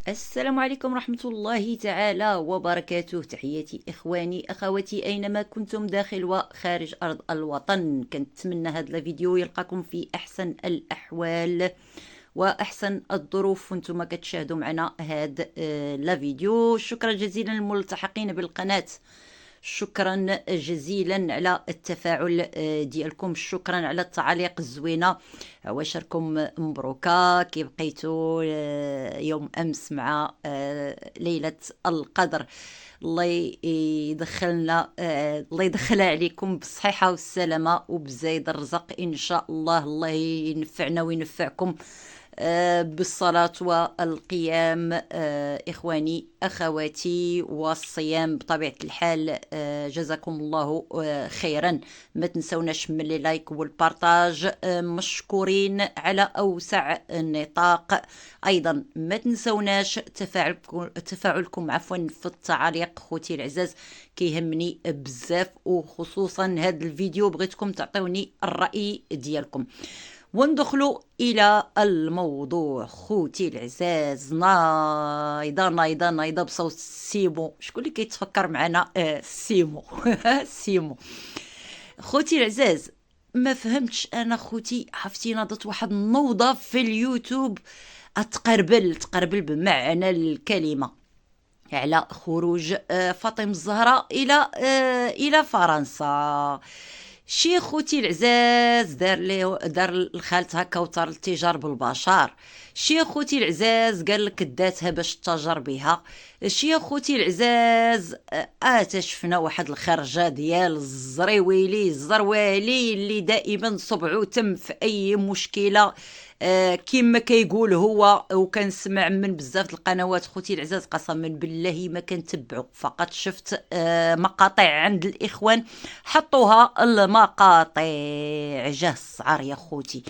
السلام عليكم ورحمة الله تعالى وبركاته. تحياتي إخواني أخواتي أينما كنتم داخل وخارج أرض الوطن. كنتمنى هذا الفيديو يلقاكم في أحسن الأحوال وأحسن الظروف وانتم كتشاهدوا معنا هذا الفيديو. شكرا جزيلا للملتحقين بالقناة، شكرا جزيلا على التفاعل ديالكم، شكرا على التعاليق الزوينه. عواشركم مبروكه كي بقيتوا يوم امس مع ليله القدر. الله يدخلنا الله يدخلها عليكم بالصحيحه والسلامه وبزايد الرزق ان شاء الله. الله ينفعنا وينفعكم بالصلاة والقيام إخواني أخواتي، والصيام بطبيعة الحال. جزاكم الله خيرا. ما تنسوناش من اللايك والبارتاج، مشكورين على أوسع النطاق. أيضا ما تنسوناش تفاعلكم في التعاليق خوتي العزاز، كيهمني بزاف، وخصوصا هذا الفيديو بغيتكم تعطيوني الرأي ديالكم. وندخلوا إلى الموضوع خوتي العزاز. نايضة بصوت سيمو. شكون اللي كيتفكر معنا سيمو؟ سيمو خوتي العزاز. ما فهمتش انا خوتي، عرفتي ناضت واحد النوضه في اليوتيوب تقربل بمعنى الكلمه على خروج فاطمة الزهراء الى فرنسا. شي خوتي العزاز دار لخالتها كوثر التجار بالبشر. شي خوتي العزاز قال لك داتها باش تتاجر بها. شي خوتي العزاز شفنا واحد الخرجه ديال الزروالي اللي دائما صبعو تم في اي مشكله كيما كيقول هو. وكنسمع من بزاف القنوات خوتي العزاز، قسما بالله ما كنتبعو، فقط شفت مقاطع عند الاخوان حطوها المقاطع. جاه السعر يا خوتي.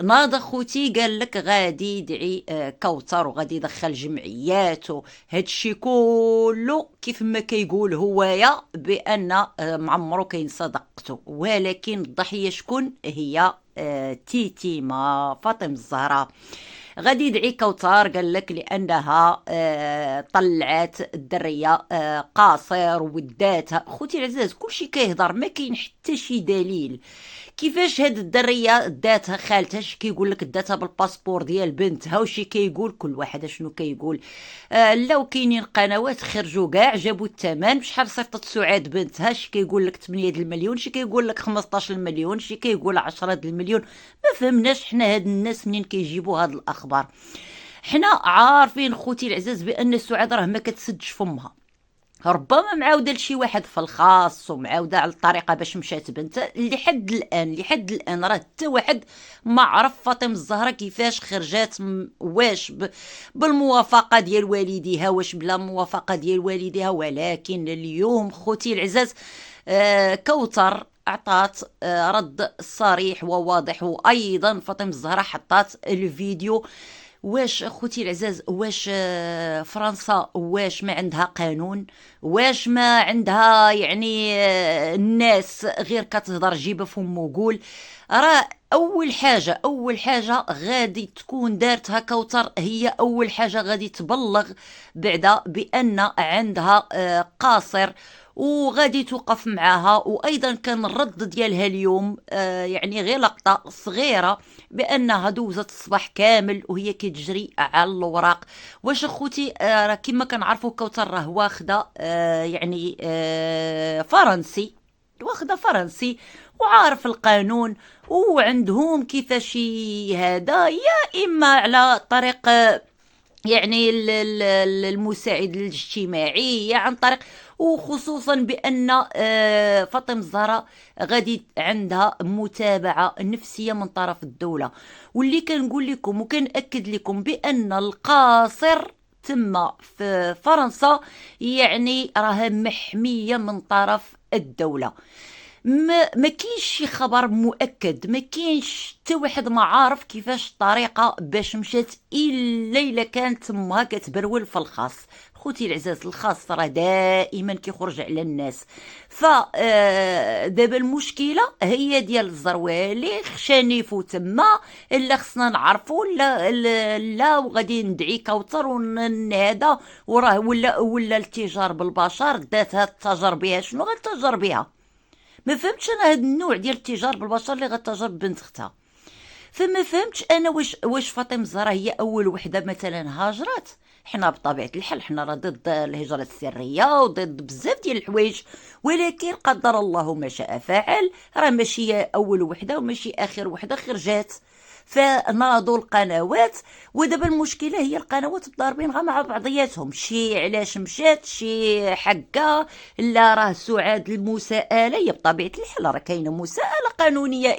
ناض خوتي قال لك غادي يدعي كوثر وغادي يدخل جمعيات وهادشي كله كيف ما كيقول هويا بان معمرو كاين صدقته، ولكن الضحيه شكون هي؟ تيتيما فاطمة الزهراء. غادي يدعي كوثر قال لك لانها طلعت الدريه قاصر وداتها. خوتي العزاز كلشي كيهضر، ما كاين حتى شي دليل. كيفاش هاد الدريه داتها خالتها؟ شي كيقول لك داتها بالباسبور ديال بنتها، وشي كيقول كل واحد شنو كيقول. لاو كاينين قنوات خرجوا كاع جابوا الثمن بشحال صيفطت سعاد بنتها. شي كيقول لك 8 المليون، شي كيقول لك 15 المليون، شي كيقول 10 المليون. ما فهمناش حنا هاد الناس منين كيجيبوا هاد الاخبار. حنا عارفين خوتي العزاز بان سعاد راه ما كتسدش فمها، ربما معاوده لشي واحد في الخاص ومعاوده على الطريقه باش مشات بنتها. لحد الان راه حتى واحد ما عرف فاطمه الزهراء كيفاش خرجات، واش بالموافقه ديال والديها، واش بلا موافقه ديال والديها. ولكن اليوم خوتي العزاز كوثر عطات رد صريح وواضح، وايضا فاطمه الزهراء حطات الفيديو. واش خوتي العزاز، واش فرنسا واش ما عندها قانون؟ واش ما عندها يعني الناس غير كتهضر جيبه فم وقول؟ راه اول حاجه غادي تكون دارتها كوثر، هي اول حاجه غادي تبلغ بعدا بان عندها قاصر وغادي توقف معاها. وايضا كان الرد ديالها اليوم يعني غير لقطه صغيره بانها دوزت الصباح كامل وهي كتجري على الوراق. واش اخوتي راه كما كنعرفوا كوثر راه واخده يعني فرنسي وعارف القانون، وعندهم كيفاش هذا، يا اما على طريق يعني المساعد الاجتماعي عن طريق. وخصوصا بان فاطمه الزهراء غادي عندها متابعه نفسيه من طرف الدوله. واللي كنقول لكم وكنأكد لكم بان القاصر تم في فرنسا يعني راها محميه من طرف الدوله. ما كاينش شي خبر مؤكد، ما كاينش حتى واحد ما عارف كيفاش الطريقه باش مشات، الا كانت امها كتبرول في الخاص. خوتي العزاز، الخاص راه دائما كيخرج على الناس. ف دابا المشكله هي ديال الزروالي، خشاني يفوت تما، الا خصنا نعرفوا لا وغادي ندعي كوثر هذا وراه ولا التجار بالبشر داتها التجر بها، شنو غتجر بها؟ ما فهمتش انا هاد النوع ديال التجار بالبشر اللي غتجر ببنت اختها. فما فهمتش انا واش فاطمه الزهراء هي اول وحده مثلا هاجرت. حنا بطبيعه الحال حنا راه ضد الهجره السريه وضد بزاف ديال الحوايج، ولكن قدر الله ما شاء فعل، راه ماشي اول وحده وماشي اخر وحده خرجات. فناضوا القنوات، ودابا المشكله هي القنوات ضاربين غير مع بعضياتهم، شي علاش مشات، شي حقه، لا راه سعاد المساءله. هي بطبيعه الحال راه كاينه مساءله قانونيه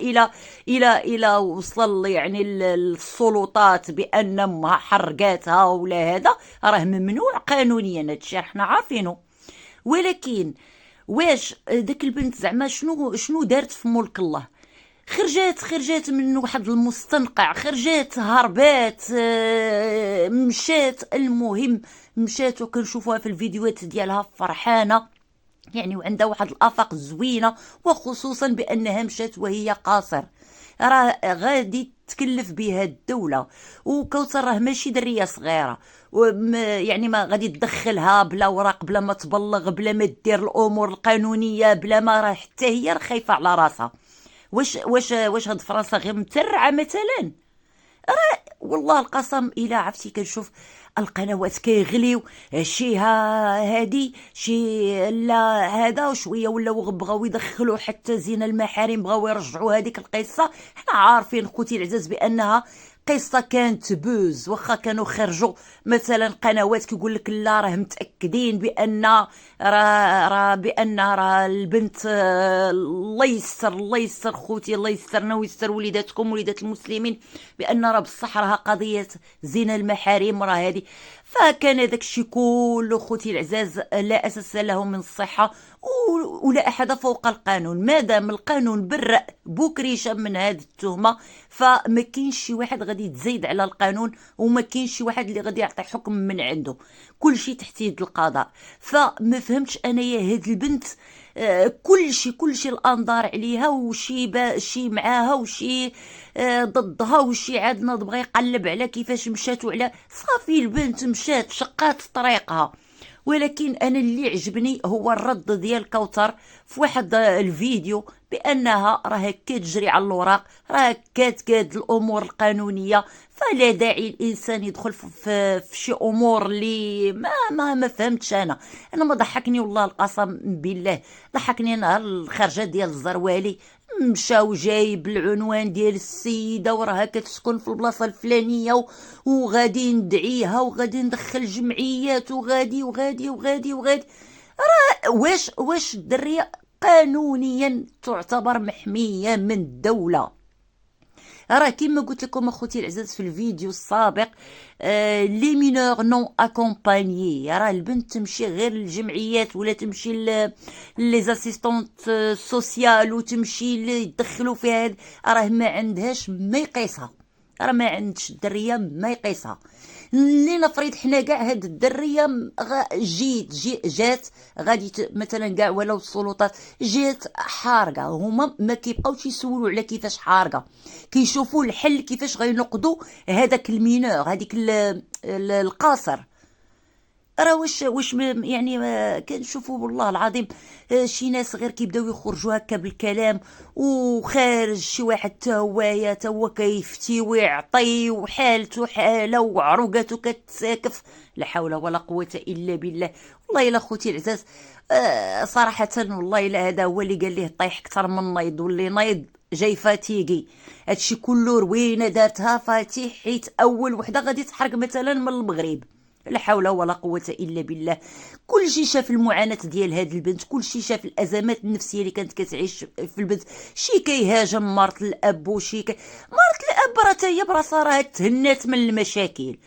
الى وصل يعني السلطات بان امها حرقاتها ولا هذا، راه ممنوع قانونيا، هادشي حنا عارفينه. ولكن واش داك البنت زعما شنو دارت في ملك الله؟ خرجات من واحد المستنقع، خرجات هربات، مشات، المهم مشات وكنشوفوها في الفيديوهات ديالها فرحانه يعني، وعندها واحد الافاق زوينه، وخصوصا بانها مشات وهي قاصر. راه غادي تكلف بها الدوله، وكوثر راه ماشي دريه صغيره، يعني ما غادي تدخلها بلا وراق، بلا ما تبلغ، بلا ما دير الامور القانونيه، بلا ما، راه حتى هي خايفه على راسها. واش هاد فرنسا غير مترعه مثلا؟ والله القسم الا عرفتي كنشوف القنوات كيغليو، شي هادي شي لا هذا، وشويه ولاو بغاو يدخلوا حتى زين المحارم، بغاو يرجعوا هذيك القصه. حنا عارفين خوتي العزاز بانها قصه كانت بوز، واخا كانوا خرجوا مثلا قنوات كيقول لك لا راه متاكدين بان راه البنت، الله يستر الله يستر خوتي، الله يسترنا ويستر وليداتكم وليدات المسلمين، بان راه بصح راها قضيه زنا المحارم راه هذه. فكان هذاك الشيء كله خوتي العزاز لا اساس له من الصحه، ولا احد فوق القانون. ما دام القانون برأ بوكريشه من هذه التهمه، فما كاينش شي واحد غادي يتزايد على القانون، وما كاينش شي واحد اللي غادي يعطي حكم من عنده، كل شيء تحت يد القضاء. فما فهمتش انايا هاد البنت، كل شيء الانظار عليها، شي معاها وشي ضدها، وشي عاد ناض بغى يقلب على كيفاش مشات، وعلى صافي البنت مشات شقات طريقها. ولكن انا اللي عجبني هو الرد ديال كوثر في واحد الفيديو، بانها راه كتجري على الاوراق، راه كاتكاد الامور القانونيه، فلا داعي الانسان يدخل في شي امور اللي ما فهمتش. انا ما ضحكني والله القسم بالله، ضحكني انا الخرجه ديال الزروالي، مشاو جايب العنوان ديال السيده وراها كتسكن في البلاصه الفلانيه، وغادي ندعيها وغادي ندخل جمعيات وغادي وغادي وغادي وغادي. واش الدريه قانونيا تعتبر محميه من الدوله؟ راه كيما قلت لكم اخوتي العزاز في الفيديو السابق، لي مينور نون اكومبانيي، راه البنت تمشي غير للجمعيات ولا تمشي لي زاسيستونت سوسيال وتمشي اللي يدخلوا فيها، راه ما عندهاش ما يقيسها، راه ما عندش الدريه ما يقيسها. اللي نفرض حنا كاع هاد الدريه جات غادي مثلا كاع ولو السلطات جات حارقه، هما ما كيبقاوش يسولوا على كيفاش حارقه، كيشوفوا الحل كيفاش غينقضوا هذاك المينور، هذيك القاصر. راه واش يعني كنشوفوا والله العظيم شي ناس غير كيبداو يخرجوا هكا بالكلام، وخارج شي واحد تا هو كيفتي ويعطي، وحالته حاله وعروقاته كتساكف، لا حول ولا قوه الا بالله. والله الا خوتي العزاز، صراحه والله الا هذا هو اللي قال ليه طيح اكثر من نايض، واللي نايض جاي فاتيكي. هادشي كله روينه دارتها فاتح، حيت اول وحده غادي تحرق مثلا من المغرب، لا حول ولا قوة إلا بالله. كل شي شاف المعاناة ديال هاد البنت، كل شي شاف الأزمات النفسية اللي كانت كتعيش في البنت، شي كيهاجم مرت الأب، وشي مرت الأب راه تاهي براسها راه تهنات من المشاكل،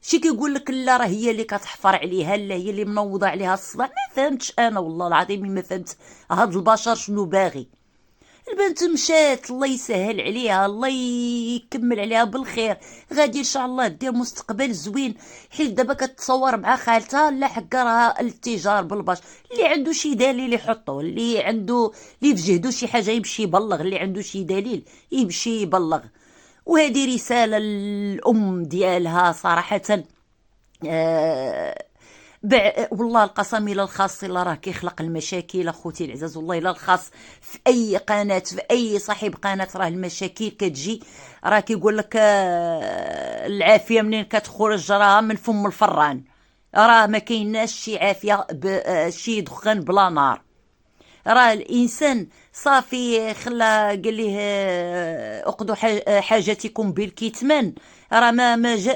شي كيقول لك لا راه هي اللي كتحفر عليها، لا هي اللي منوضه عليها الصداع. ما فهمتش انا والله العظيم ما فهمت هاد البشر شنو باغي. البنت مشات، الله يسهل عليها، الله يكمل عليها بالخير، غادي ان شاء الله دير مستقبل زوين. حيت دابا كتصور مع خالتها، لا حكا راها الاتجار بالباش. اللي عنده شي دليل يحطوه، اللي في جهدو شي حاجه يمشي يبلغ، اللي عنده شي دليل يمشي يبلغ. وهذه رساله للام ديالها صراحه. والله القسم الى الخاص الا راه كيخلق المشاكل اخوتي العزاز، والله الا الخاص في اي قناه، في اي صاحب قناه، راه المشاكل كتجي. راه كيقول لك العافيه منين كتخرج راها من فم الفران. راه ما كايناش شي عافيه شي دخان بلا نار. راه الانسان صافي خلا قال ليه اقضوا حاجتكم بالكتمان. راه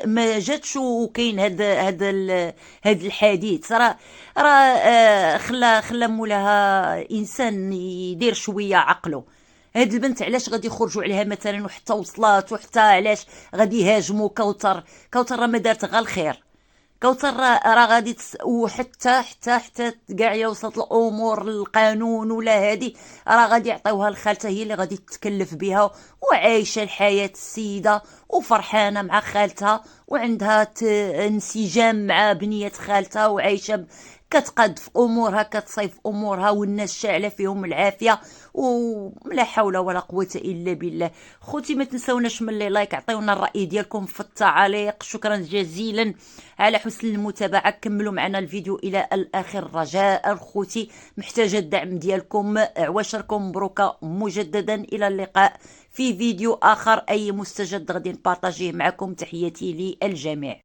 ما جاتش، وكاين هاد الحديث. راه خلا مولاها انسان يدير شويه عقله. هاد البنت علاش غادي يخرجوا عليها مثلا، وحتى وصلات، وحتى علاش غادي يهاجموا كوثر؟ كوثر راه ما دارت غير الخير. كوثر راه غادي حتى كاع وصلت الامور للقانون ولا هادي، راه غادي يعطيوها لخالتها، هي اللي غادي تتكلف بها، وعايشه الحياه السيده وفرحانه مع خالتها، وعندها انسجام مع بنيه خالتها، وعايشه كتقاد في امورها، كتصيف امورها، والناس شاعله فيهم العافيه، ولا حول ولا قوه الا بالله. خوتي ما تنسوناش من لي لايك، عطيونا الراي ديالكم في التعاليق. شكرا جزيلا على حسن المتابعه، كملوا معنا الفيديو الى الاخر رجاء. خوتي محتاجه الدعم ديالكم، عواشركم مبروكه مجددا. الى اللقاء في فيديو اخر، اي مستجد غادي نبارطاجيه معكم. تحياتي للجميع.